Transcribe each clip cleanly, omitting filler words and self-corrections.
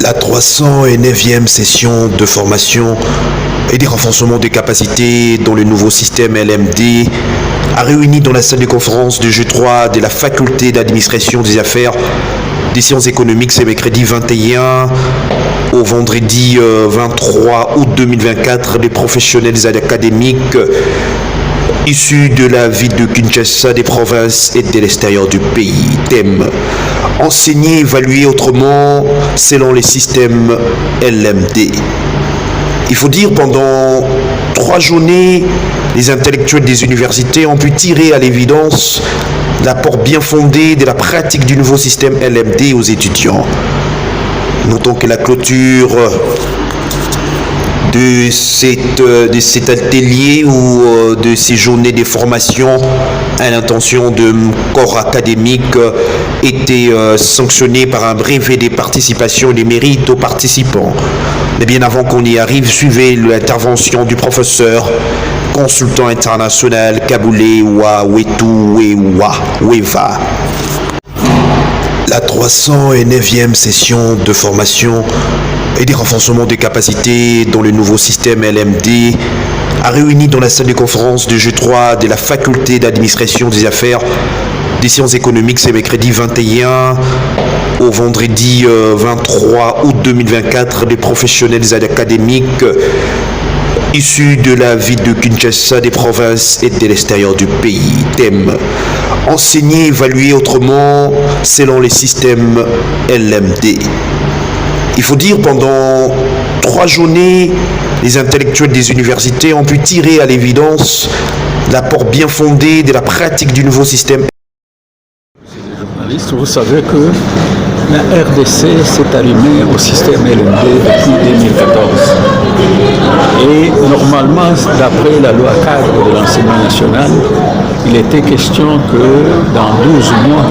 La 309e session de formation et des renforcements des capacités dans le nouveau système LMD a réuni dans la salle de conférence du G3 de la faculté d'administration des affaires des sciences économiques ce mercredi 21 au vendredi 23 août 2024 des professionnels académiques issus de la ville de Kinshasa, des provinces et de l'extérieur du pays. Thème: enseigner, évaluer autrement selon les systèmes LMD. Il faut dire, pendant 3 journées, les intellectuels des universités ont pu tirer à l'évidence l'apport bien fondé de la pratique du nouveau système LMD aux étudiants. Notons que la clôture de cet atelier ou de ces journées de formation à l'intention de corps académique était sanctionné par un brevet des participations et des mérites aux participants. Mais bien avant qu'on y arrive, suivez l'intervention du professeur consultant international Kaboulé Weva. La 309e session de formation et des renforcements des capacités dans le nouveau système LMD a réuni dans la salle de conférence du G3 de la faculté d'administration des affaires des sciences économiques ce mercredi 21 au vendredi 23 août 2024 des professionnels académiques issus de la ville de Kinshasa, des provinces et de l'extérieur du pays. Thème: enseigner, évaluer autrement selon les systèmes LMD. Il faut dire, pendant 3 journées, les intellectuels des universités ont pu tirer à l'évidence l'apport bien fondé de la pratique du nouveau système. Vous savez que la RDC s'est allumée au système LMD depuis 2014. Et normalement, d'après la loi cadre de l'enseignement national, il était question que dans 12 mois,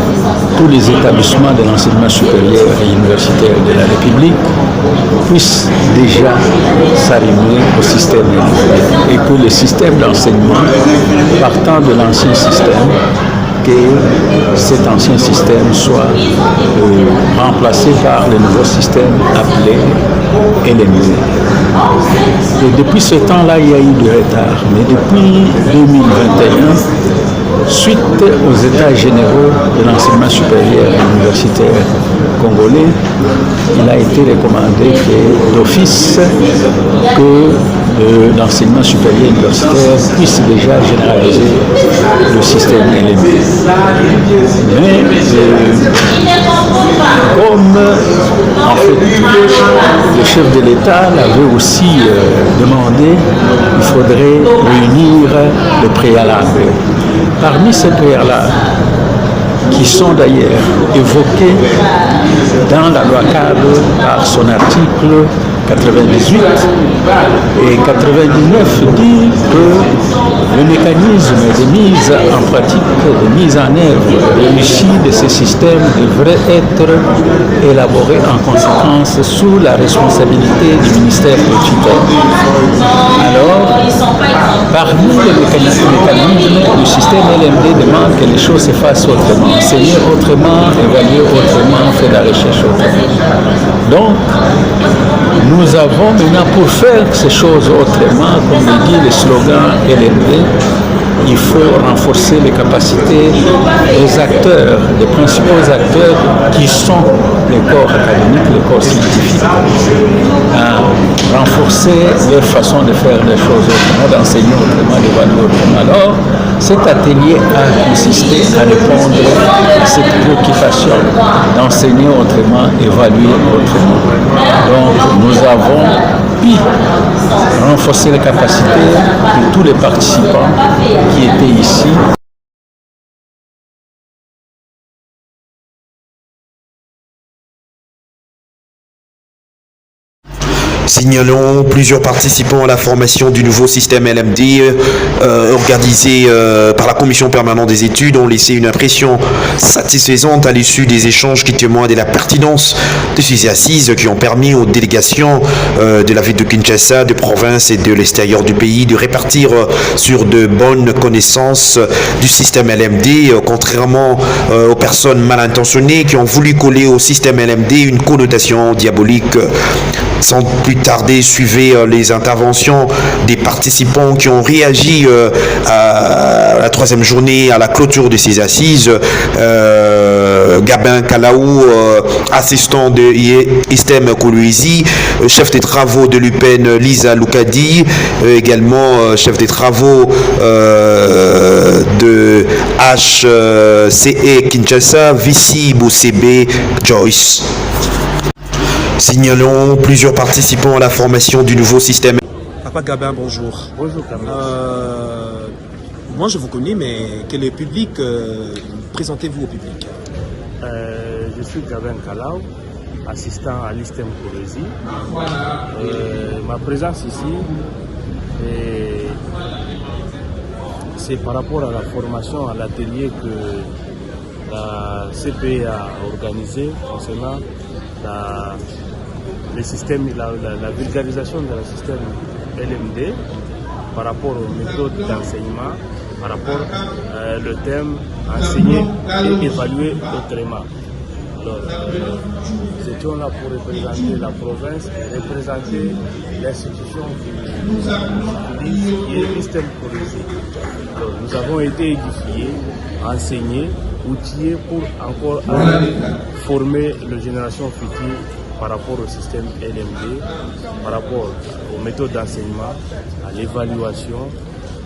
tous les établissements de l'enseignement supérieur et universitaire de la République puissent déjà s'allumer au système LMD et que le système d'enseignement, partant de l'ancien système, que cet ancien système soit remplacé par le nouveau système appelé LMD. Et depuis ce temps-là, il y a eu du retard. Mais depuis 2021, suite aux états généraux de l'enseignement supérieur et universitaire congolais, il a été recommandé d'office que l'enseignement supérieur et universitaire puisse déjà généraliser le système LMD. Mais comme en fait le chef de l'État l'avait aussi demandé, il faudrait réunir le préalable. Parmi ces préalables, qui sont d'ailleurs évoqués dans la loi cadre par son article 98 et 99, dit que le mécanisme de mise en pratique, de mise en œuvre réussie de ces systèmes devrait être élaboré en conséquence sous la responsabilité du ministère de tutelle. Alors, parmi les mécanismes, le système LMD demande que les choses se fassent autrement, enseigner autrement, évaluer autrement, faire de la recherche autrement. Donc, nous avons maintenant, pour faire ces choses autrement, comme le dit le slogan LMD, il faut renforcer les capacités des acteurs, des principaux acteurs qui sont les corps académiques, les corps scientifiques, à renforcer leur façon de faire les choses autrement, d'enseigner autrement, d'évaluer autrement. Alors, cet atelier a consisté à répondre à cette préoccupation d'enseigner autrement, évaluer autrement. Donc, nous avons pu renforcer les capacités de tous les participants qui étaient ici. Signalons plusieurs participants à la formation du nouveau système LMD organisé par la Commission permanente des études ont laissé une impression satisfaisante à l'issue des échanges qui témoignent de la pertinence de ces assises qui ont permis aux délégations de la ville de Kinshasa, de province et de l'extérieur du pays de répartir sur de bonnes connaissances du système LMD, contrairement aux personnes mal intentionnées qui ont voulu coller au système LMD une connotation diabolique. Sans plus tarder, suivez les interventions des participants qui ont réagi à la troisième journée, à la clôture de ces assises. Gabin Kalaou, assistant de Istem Koulouizi, chef des travaux de l'UPEN Lisa Loukadi, également chef des travaux de HCE Kinshasa, Vici Boussebe Joyce. Signalons plusieurs participants à la formation du nouveau système. Papa Gabin, bonjour. Bonjour, Camille. Moi, je vous connais, mais quel est le public présentez-vous au public. Je suis Gabin Kalaou, assistant à l'ISTEM Koulouizi. Ma présence ici, c'est par rapport à la formation, à l'atelier que la CPE a organisé concernant la vulgarisation de la système LMD par rapport aux méthodes d'enseignement, par rapport au thème enseigner et évaluer autrement. Alors, nous étions là pour représenter la province et représenter l'institution qui est l'ISTEM Koulouizi. Nous avons été édifiés, enseignés, outillés pour encore former la génération future par rapport au système LMD, par rapport aux méthodes d'enseignement, à l'évaluation.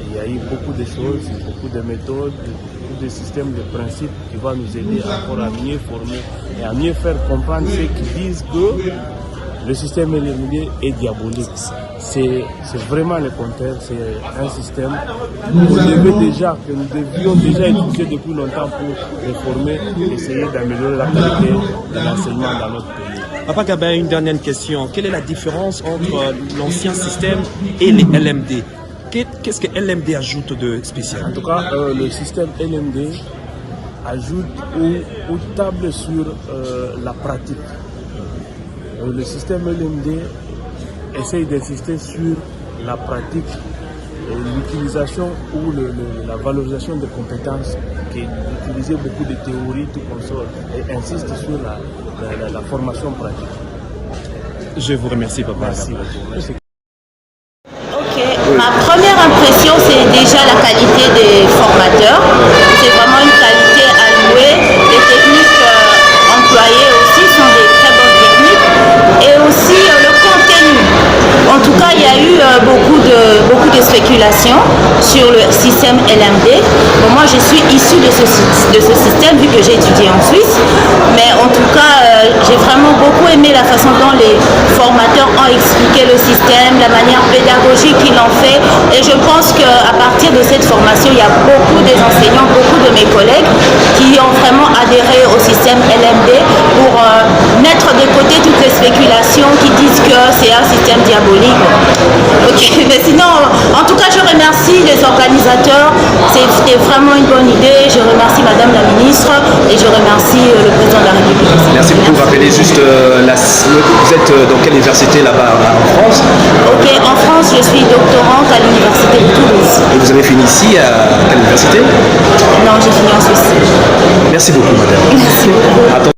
Il y a eu beaucoup de choses, beaucoup de méthodes, beaucoup de systèmes, de principes qui vont nous aider encore à mieux former et à mieux faire comprendre ceux qui disent que le système LMD est diabolique. C'est vraiment le contraire, c'est un système que nous devions déjà utiliser depuis longtemps pour réformer, essayer d'améliorer la qualité de l'enseignement dans notre pays. Papa Gabin, une dernière question. Quelle est la différence entre l'ancien système et les LMD? Qu'est-ce que LMD ajoute de spécial? En tout cas, le système LMD ajoute ou table sur la pratique. Le système LMD essaye d'insister sur la pratique, l'utilisation ou la valorisation des compétences, qui est d'utiliser beaucoup de théories, tout comme ça, et insiste sur la formation pratique. Je vous remercie, papa. Merci. Ma première impression, c'est déjà la qualité des formateurs. C'est vraiment une qualité allouée. Les techniques employées aussi sont des très bonnes techniques. Et aussi le contenu. En tout cas, il y a eu beaucoup de spéculations sur le système LMD. Bon, moi, je suis issue de ce système vu que j'ai étudié en Suisse. Mais en tout cas, j'ai vraiment beaucoup aimé la façon dont les formateurs ont expliqué le système, la manière pédagogique qu'ils l'ont fait. Et je pense qu'à partir de cette formation, il y a beaucoup des enseignants, beaucoup de mes collègues qui ont vraiment adhéré au système LMD pour mettre de côté toutes les spéculations qui disent que c'est un système diabolique. Ok, mais sinon, en tout cas, je remercie les organisateurs. C'était vraiment une bonne idée. Je remercie Madame la Ministre et je remercie le Président de la République. Merci beaucoup. Rappelez juste, vous êtes dans quelle université là-bas en France? Ok, en France, je suis doctorante à l'Université de Toulouse. Et vous avez fini ici à quelle université? Non, j'ai fini en Suisse. Merci beaucoup, madame. Merci beaucoup.